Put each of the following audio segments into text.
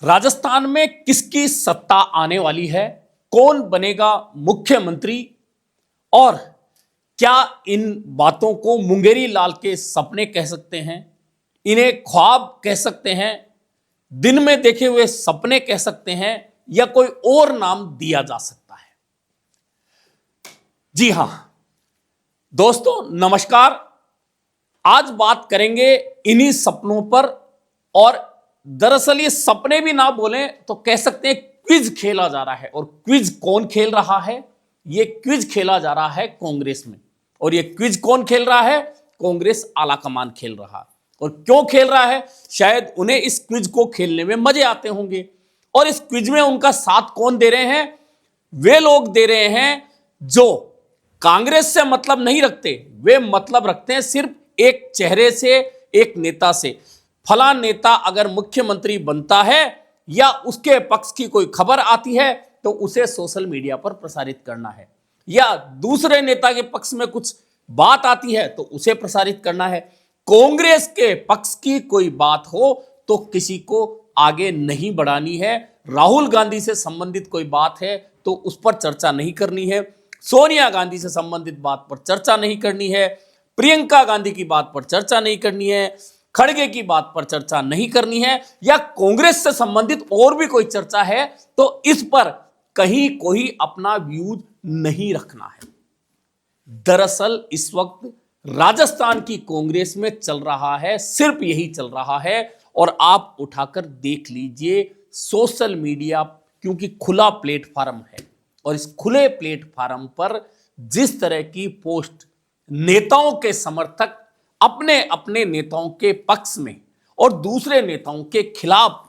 राजस्थान में किसकी सत्ता आने वाली है, कौन बनेगा मुख्यमंत्री और क्या इन बातों को मुंगेरी लाल के सपने कह सकते हैं, इन्हें ख्वाब कह सकते हैं, दिन में देखे हुए सपने कह सकते हैं या कोई और नाम दिया जा सकता है। जी हां दोस्तों, नमस्कार। आज बात करेंगे इन्हीं सपनों पर और दरअसल ये सपने भी ना बोलें तो कह सकते हैं क्विज खेला जा रहा है। और क्विज कौन खेल रहा है? ये क्विज खेला जा रहा है कांग्रेस में। और ये क्विज कौन खेल रहा है? कांग्रेस आलाकमान खेल रहा है। और क्यों खेल रहा है? शायद उन्हें इस क्विज को खेलने में मजे आते होंगे। और इस क्विज में उनका साथ कौन दे रहे हैं? वे लोग दे रहे हैं जो कांग्रेस से मतलब नहीं रखते, वे मतलब रखते हैं सिर्फ एक चेहरे से, एक नेता से। फला नेता अगर मुख्यमंत्री बनता है या उसके पक्ष की कोई खबर आती है तो उसे सोशल मीडिया पर प्रसारित करना है, या दूसरे नेता के पक्ष में कुछ बात आती है तो उसे प्रसारित करना है। कांग्रेस के पक्ष की कोई बात हो तो किसी को आगे नहीं बढ़ानी है। राहुल गांधी से संबंधित कोई बात है तो उस पर चर्चा नहीं करनी है। सोनिया गांधी से संबंधित बात पर चर्चा नहीं करनी है। प्रियंका गांधी की बात पर चर्चा नहीं करनी है। खड़गे की बात पर चर्चा नहीं करनी है। या कांग्रेस से संबंधित और भी कोई चर्चा है तो इस पर कहीं कोई अपना व्यूज नहीं रखना है। दरअसल इस वक्त राजस्थान की कांग्रेस में चल रहा है, सिर्फ यही चल रहा है। और आप उठाकर देख लीजिए सोशल मीडिया, क्योंकि खुला प्लेटफार्म है और इस खुले प्लेटफार्म पर जिस तरह की पोस्ट नेताओं के समर्थक अपने अपने नेताओं के पक्ष में और दूसरे नेताओं के खिलाफ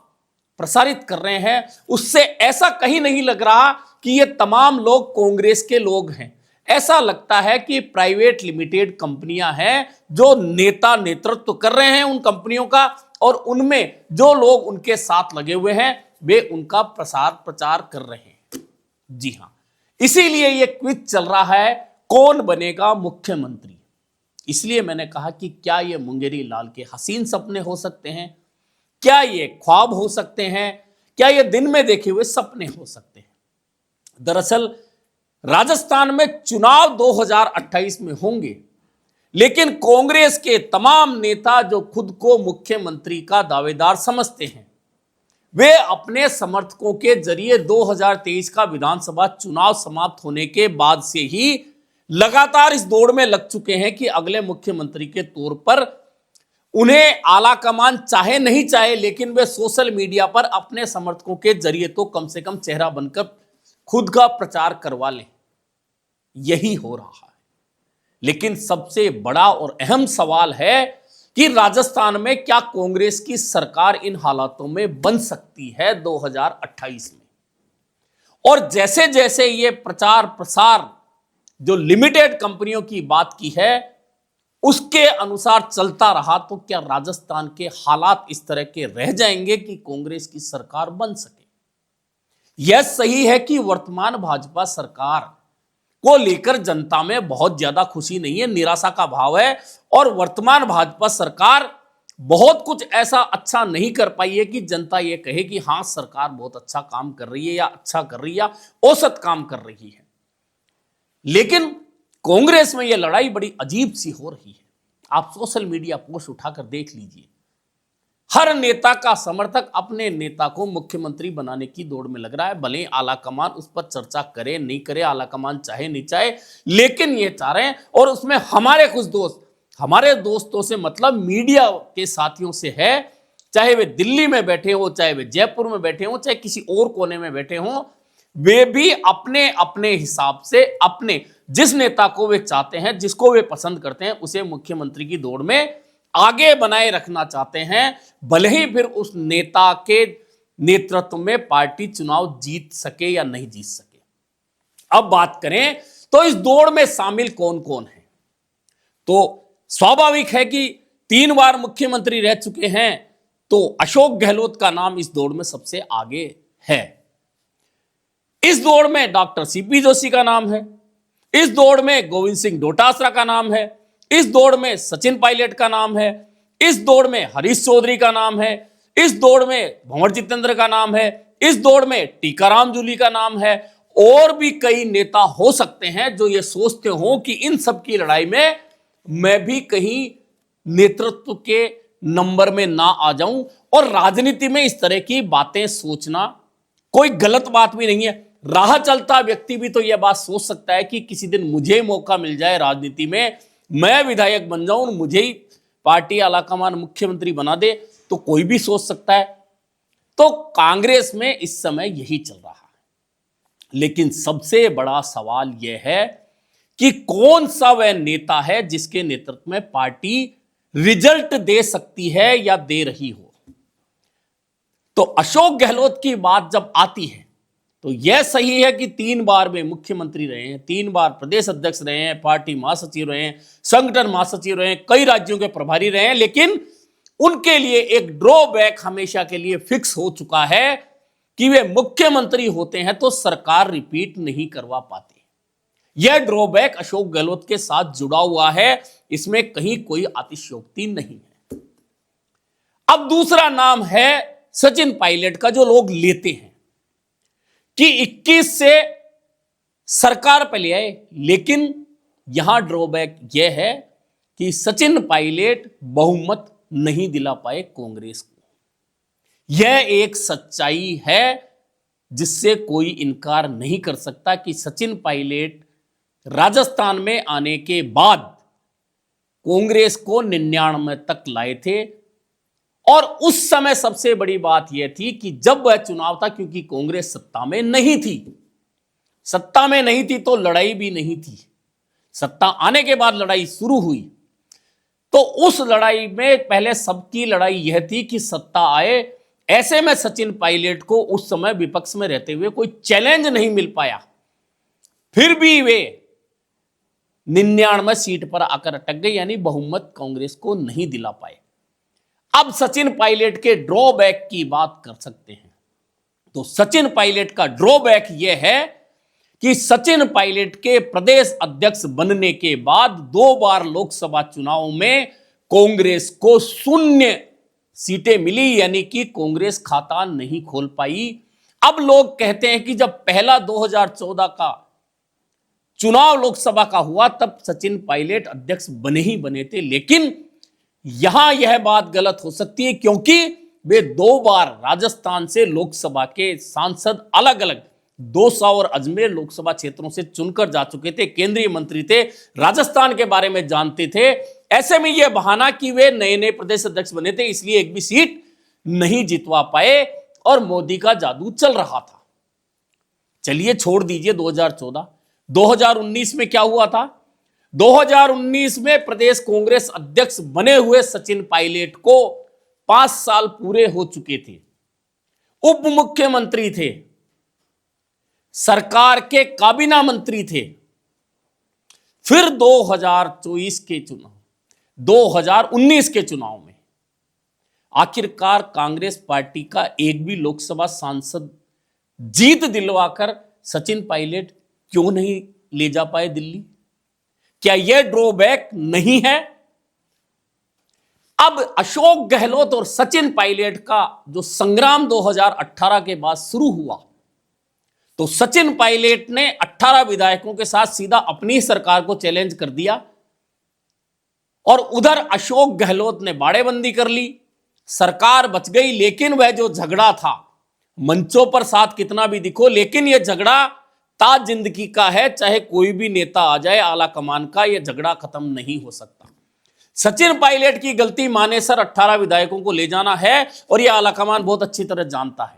प्रसारित कर रहे हैं, उससे ऐसा कहीं नहीं लग रहा कि ये तमाम लोग कांग्रेस के लोग हैं। ऐसा लगता है कि प्राइवेट लिमिटेड कंपनियां हैं जो नेता नेतृत्व कर रहे हैं उन कंपनियों का, और उनमें जो लोग उनके साथ लगे हुए हैं वे उनका प्रचार कर रहे हैं। जी हां, इसीलिए यह क्विज चल रहा है, कौन बनेगा मुख्यमंत्री। इसलिए मैंने कहा कि क्या ये मुंगेरी लाल के हसीन सपने हो सकते हैं, क्या ये ख्वाब हो सकते हैं, क्या ये दिन में देखे हुए सपने हो सकते हैं। दरअसल राजस्थान में चुनाव 2028 में होंगे, लेकिन कांग्रेस के तमाम नेता जो खुद को मुख्यमंत्री का दावेदार समझते हैं, वे अपने समर्थकों के जरिए 2023 का विधानसभा चुनाव समाप्त होने के बाद से ही लगातार इस दौड़ में लग चुके हैं कि अगले मुख्यमंत्री के तौर पर उन्हें आलाकमान चाहे नहीं चाहे, लेकिन वे सोशल मीडिया पर अपने समर्थकों के जरिए तो कम से कम चेहरा बनकर खुद का प्रचार करवा लें। यही हो रहा है। लेकिन सबसे बड़ा और अहम सवाल है कि राजस्थान में क्या कांग्रेस की सरकार इन हालातों में बन सकती है 2028 में। और जैसे जैसे ये प्रचार प्रसार जो लिमिटेड कंपनियों की बात की है उसके अनुसार चलता रहा तो क्या राजस्थान के हालात इस तरह के रह जाएंगे कि कांग्रेस की सरकार बन सके। यह सही है कि वर्तमान भाजपा सरकार को लेकर जनता में बहुत ज्यादा खुशी नहीं है, निराशा का भाव है। और वर्तमान भाजपा सरकार बहुत कुछ ऐसा अच्छा नहीं कर पाई है कि जनता यह कहे कि हां सरकार बहुत अच्छा काम कर रही है या अच्छा कर रही है या औसत काम कर रही है। लेकिन कांग्रेस में यह लड़ाई बड़ी अजीब सी हो रही है। आप सोशल मीडिया पोस्ट उठाकर देख लीजिए, हर नेता का समर्थक अपने नेता को मुख्यमंत्री बनाने की दौड़ में लग रहा है। भले आलाकमान उस पर चर्चा करे नहीं करे, आलाकमान चाहे नहीं चाहे, लेकिन ये चाह रहे हैं। और उसमें हमारे कुछ दोस्त, हमारे दोस्तों से मतलब मीडिया के साथियों से है, चाहे वे दिल्ली में बैठे हो, चाहे वे जयपुर में बैठे हो, चाहे किसी और कोने में बैठे हो, वे भी अपने अपने हिसाब से अपने जिस नेता को वे चाहते हैं, जिसको वे पसंद करते हैं, उसे मुख्यमंत्री की दौड़ में आगे बनाए रखना चाहते हैं। भले ही फिर उस नेता के नेतृत्व में पार्टी चुनाव जीत सके या नहीं जीत सके। अब बात करें तो इस दौड़ में शामिल कौन कौन है, तो स्वाभाविक है कि 3 बार मुख्यमंत्री रह चुके हैं तो अशोक गहलोत का नाम इस दौड़ में सबसे आगे है। इस दौड़ में डॉक्टर सीपी जोशी का नाम है। इस दौड़ में गोविंद सिंह डोटासरा का नाम है। इस दौड़ में सचिन पायलट का नाम है। इस दौड़ में हरीश चौधरी का नाम है। इस दौड़ में भंवर जितेंद्र का नाम है, इस दौड़ में टीकाराम जूली का नाम है, और भी कई नेता हो सकते हैं जो ये सोचते हो कि इन सब की लड़ाई में मैं भी कहीं नेतृत्व के नंबर में ना आ जाऊं। और राजनीति में इस तरह की बातें सोचना कोई गलत बात भी नहीं है। राह चलता व्यक्ति भी तो यह बात सोच सकता है कि किसी दिन मुझे मौका मिल जाए राजनीति में, मैं विधायक बन जाऊं, मुझे ही पार्टी आलाकमान मुख्यमंत्री बना दे, तो कोई भी सोच सकता है। तो कांग्रेस में इस समय यही चल रहा है। लेकिन सबसे बड़ा सवाल यह है कि कौन सा वह नेता है जिसके नेतृत्व में पार्टी रिजल्ट दे सकती है या दे रही हो। तो अशोक गहलोत की बात जब आती है तो यह सही है कि 3 बार वे मुख्यमंत्री रहे हैं, 3 बार प्रदेश अध्यक्ष रहे हैं, पार्टी महासचिव रहे हैं, संगठन महासचिव रहे हैं, कई राज्यों के प्रभारी रहे हैं, लेकिन उनके लिए एक ड्रॉबैक हमेशा के लिए फिक्स हो चुका है कि वे मुख्यमंत्री होते हैं तो सरकार रिपीट नहीं करवा पाते। यह ड्रॉबैक अशोक गहलोत के साथ जुड़ा हुआ है, इसमें कहीं कोई अतिशयोक्ति नहीं है। अब दूसरा नाम है सचिन पायलट का, जो लोग लेते हैं कि 21 से सरकार पे ले आए, लेकिन यहां ड्रॉबैक यह है कि सचिन पायलट बहुमत नहीं दिला पाए कांग्रेस को। यह एक सच्चाई है जिससे कोई इनकार नहीं कर सकता कि सचिन पायलट राजस्थान में आने के बाद कांग्रेस को 99 तक लाए थे। और उस समय सबसे बड़ी बात यह थी कि जब वह चुनाव था, क्योंकि कांग्रेस सत्ता में नहीं थी, सत्ता में नहीं थी तो लड़ाई भी नहीं थी, सत्ता आने के बाद लड़ाई शुरू हुई। तो उस लड़ाई में पहले सबकी लड़ाई यह थी कि सत्ता आए। ऐसे में सचिन पायलट को उस समय विपक्ष में रहते हुए कोई चैलेंज नहीं मिल पाया, फिर भी वे 99 सीट पर आकर अटक गए, यानी बहुमत कांग्रेस को नहीं दिला पाए। अब सचिन पायलट के ड्रॉबैक की बात कर सकते हैं। तो सचिन पायलट का ड्रॉबैक यह है कि सचिन पायलट के प्रदेश अध्यक्ष बनने के बाद 2 बार लोकसभा चुनाव में कांग्रेस को 0 सीटें मिली, यानी कि कांग्रेस खाता नहीं खोल पाई। अब लोग कहते हैं कि जब पहला 2014 का चुनाव लोकसभा का हुआ तब सचिन पायलट अध्यक्ष बने ही बने थे, लेकिन यहां यह बात गलत हो सकती है क्योंकि वे 2 बार राजस्थान से लोकसभा के सांसद अलग अलग दौसा और अजमेर लोकसभा क्षेत्रों से चुनकर जा चुके थे, केंद्रीय मंत्री थे, राजस्थान के बारे में जानते थे। ऐसे में यह बहाना कि वे नए नए प्रदेश अध्यक्ष बने थे इसलिए एक भी सीट नहीं जितवा पाए और मोदी का जादू चल रहा था। चलिए छोड़ दीजिए 2014, 2019 में क्या हुआ था? 2019 में प्रदेश कांग्रेस अध्यक्ष बने हुए सचिन पायलट को 5 साल पूरे हो चुके थे, उप मुख्यमंत्री थे, सरकार के काबीना मंत्री थे। फिर 2024 के चुनाव, 2019 के चुनाव में आखिरकार कांग्रेस पार्टी का एक भी लोकसभा सांसद जीत दिलवाकर सचिन पायलट क्यों नहीं ले जा पाए दिल्ली? क्या यह ड्रॉबैक नहीं है? अब अशोक गहलोत और सचिन पायलट का जो संग्राम 2018 के बाद शुरू हुआ, तो सचिन पायलट ने 18 विधायकों के साथ सीधा अपनी सरकार को चैलेंज कर दिया और उधर अशोक गहलोत ने बाड़ेबंदी कर ली, सरकार बच गई। लेकिन वह जो झगड़ा था, मंचों पर साथ कितना भी दिखो, लेकिन यह झगड़ा ताज जिंदगी का है, चाहे कोई भी नेता आ जाए आला कमान का, यह झगड़ा खत्म नहीं हो सकता। सचिन पायलट की गलती माने सर 18 विधायकों को ले जाना है और यह आला कमान बहुत अच्छी तरह जानता है।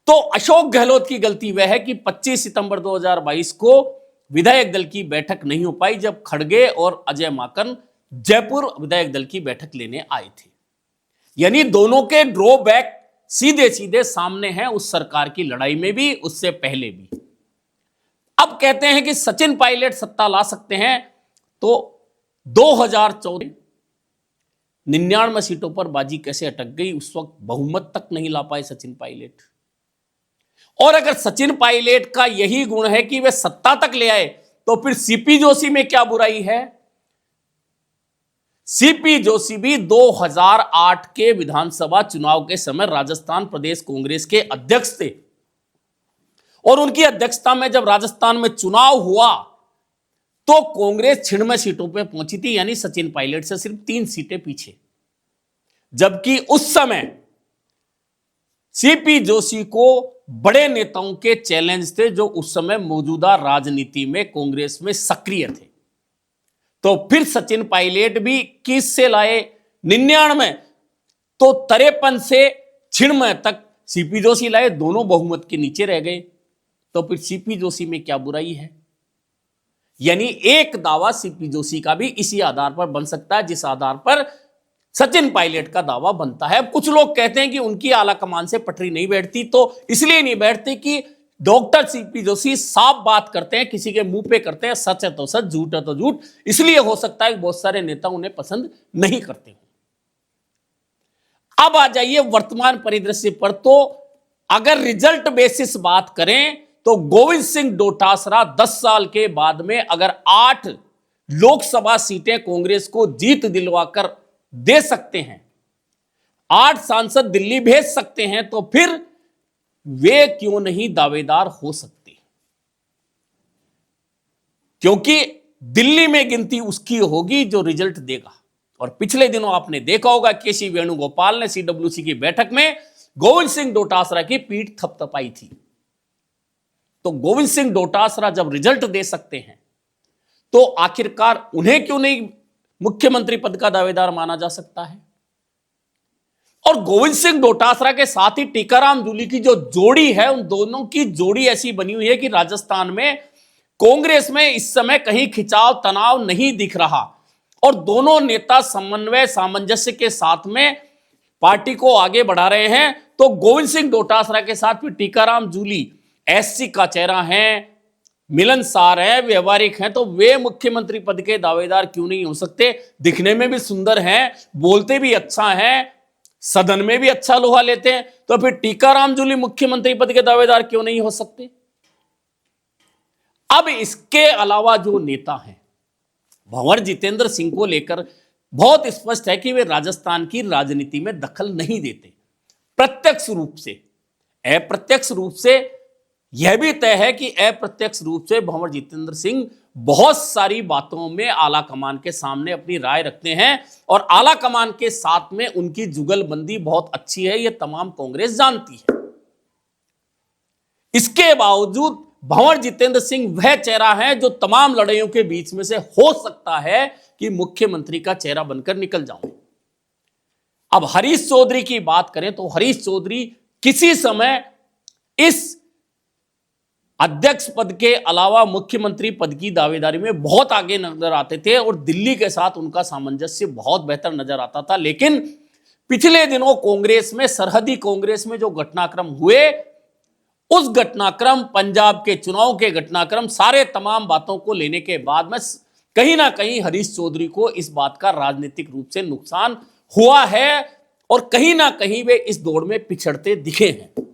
तो अशोक गहलोत की गलती वह है कि 25 सितंबर 2022 को विधायक दल की बैठक नहीं हो पाई, जब खड़गे और अजय माकन जयपुर विधायक दल की बैठक लेने आए थे। यानी दोनों के ड्रॉबैक सीधे सीधे सामने हैं, उस सरकार की लड़ाई में भी, उससे पहले भी। अब कहते हैं कि सचिन पायलट सत्ता ला सकते हैं, तो 2014 99 सीटों पर बाजी कैसे अटक गई? उस वक्त बहुमत तक नहीं ला पाए सचिन पायलट। और अगर सचिन पायलट का यही गुण है कि वे सत्ता तक ले आए, तो फिर सीपी जोशी में क्या बुराई है? सीपी जोशी भी 2008 के विधानसभा चुनाव के समय राजस्थान प्रदेश कांग्रेस के अध्यक्ष थे और उनकी अध्यक्षता में जब राजस्थान में चुनाव हुआ तो कांग्रेस 96 सीटों पे पहुंची थी, यानी सचिन पायलट से सिर्फ 3 सीटें पीछे। जबकि उस समय सीपी जोशी को बड़े नेताओं के चैलेंज थे जो उस समय मौजूदा राजनीति में कांग्रेस में सक्रिय थे। तो फिर सचिन पायलट भी 21 से लाए 99, तो 53 से 96 तक सीपी जोशी लाए, दोनों बहुमत के नीचे रह गए। तो फिर सीपी जोशी में क्या बुराई है? यानी एक दावा सीपी जोशी का भी इसी आधार पर बन सकता है जिस आधार पर सचिन पायलट का दावा बनता है। अब कुछ लोग कहते हैं कि उनकी आला कमान से पटरी नहीं बैठती, तो इसलिए नहीं बैठती कि डॉक्टर सीपी जोशी साफ बात करते हैं, किसी के मुंह पे करते हैं, सच है तो सच, झूठ है तो झूठ। इसलिए हो सकता है कि बहुत सारे नेता उन्हें पसंद नहीं करते। अब आ जाइए वर्तमान परिदृश्य पर। तो अगर रिजल्ट बेसिस बात करें तो गोविंद सिंह डोटासरा 10 साल के बाद में अगर 8 लोकसभा सीटें कांग्रेस को जीत दिलवाकर दे सकते हैं, 8 सांसद दिल्ली भेज सकते हैं, तो फिर वे क्यों नहीं दावेदार हो सकते? क्योंकि दिल्ली में गिनती उसकी होगी जो रिजल्ट देगा। और पिछले दिनों आपने देखा होगा केसी वेणुगोपाल ने सीडब्ल्यूसी की बैठक में गोविंद सिंह डोटासरा की पीठ थपथपाई थी। तो गोविंद सिंह डोटासरा जब रिजल्ट दे सकते हैं तो आखिरकार उन्हें क्यों नहीं मुख्यमंत्री पद का दावेदार माना जा सकता है? और गोविंद सिंह डोटासरा के साथ ही टीकाराम जूली की जो जोड़ी है, उन दोनों की जोड़ी ऐसी बनी हुई है कि राजस्थान में कांग्रेस में इस समय कहीं खिंचाव तनाव नहीं दिख रहा और दोनों नेता समन्वय सामंजस्य के साथ में पार्टी को आगे बढ़ा रहे हैं। तो गोविंद सिंह डोटासरा के साथ फिर टीकाराम जूली एससी का चेहरा है, मिलनसार है, व्यवहारिक हैं, तो वे मुख्यमंत्री पद के दावेदार क्यों नहीं हो सकते? दिखने में भी सुंदर हैं, बोलते भी अच्छा हैं, सदन में भी अच्छा लोहा लेते हैं, तो फिर टीकाराम जूली मुख्यमंत्री पद के दावेदार क्यों नहीं हो सकते? अब इसके अलावा जो नेता हैं, भंवर जितेंद्र सिंह को लेकर बहुत स्पष्ट है कि वे राजस्थान की राजनीति में दखल नहीं देते। प्रत्यक्ष रूप से, अप्रत्यक्ष रूप से यह भी तय है कि अप्रत्यक्ष रूप से भंवर जितेंद्र सिंह बहुत सारी बातों में आला कमान के सामने अपनी राय रखते हैं और आला कमान के साथ में उनकी जुगलबंदी बहुत अच्छी है, यह तमाम कांग्रेस जानती है। इसके बावजूद भंवर जितेंद्र सिंह वह चेहरा है जो तमाम लड़ाइयों के बीच में से हो सकता है कि मुख्यमंत्री का चेहरा बनकर निकल जाऊं। अब हरीश चौधरी की बात करें तो हरीश चौधरी किसी समय इस अध्यक्ष पद के अलावा मुख्यमंत्री पद की दावेदारी में बहुत आगे नजर आते थे और दिल्ली के साथ उनका सामंजस्य बहुत बेहतर नजर आता था। लेकिन पिछले दिनों कांग्रेस में, सरहदी कांग्रेस में जो घटनाक्रम हुए, उस घटनाक्रम, पंजाब के चुनाव के घटनाक्रम, सारे तमाम बातों को लेने के बाद में कहीं ना कहीं हरीश चौधरी को इस बात का राजनीतिक रूप से नुकसान हुआ है और कहीं ना कहीं वे इस दौड़ में पिछड़ते दिखे हैं।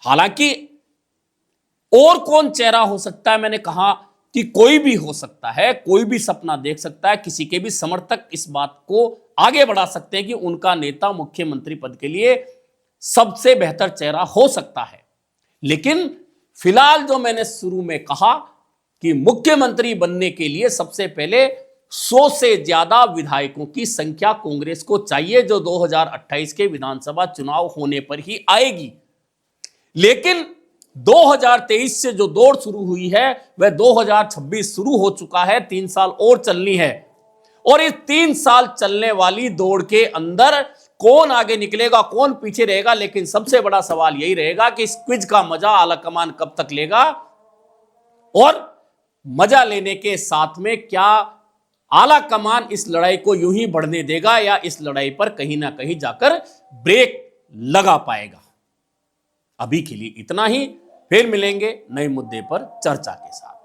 हालांकि और कौन चेहरा हो सकता है? मैंने कहा कि कोई भी हो सकता है, कोई भी सपना देख सकता है, किसी के भी समर्थक इस बात को आगे बढ़ा सकते हैं कि उनका नेता मुख्यमंत्री पद के लिए सबसे बेहतर चेहरा हो सकता है। लेकिन फिलहाल जो मैंने शुरू में कहा कि मुख्यमंत्री बनने के लिए सबसे पहले 100 से ज्यादा विधायकों की संख्या कांग्रेस को चाहिए, जो 2028 के विधानसभा चुनाव होने पर ही आएगी। लेकिन 2023 से जो दौड़ शुरू हुई है वह 2026 शुरू हो चुका है, 3 साल और चलनी है और इस 3 साल चलने वाली दौड़ के अंदर कौन आगे निकलेगा, कौन पीछे रहेगा। लेकिन सबसे बड़ा सवाल यही रहेगा कि इस क्विज का मजा आलाकमान कब तक लेगा और मजा लेने के साथ में क्या आलाकमान इस लड़ाई को यूं ही बढ़ने देगा या इस लड़ाई पर कहीं ना कहीं जाकर ब्रेक लगा पाएगा। अभी के लिए इतना ही, फिर मिलेंगे नए मुद्दे पर चर्चा के साथ।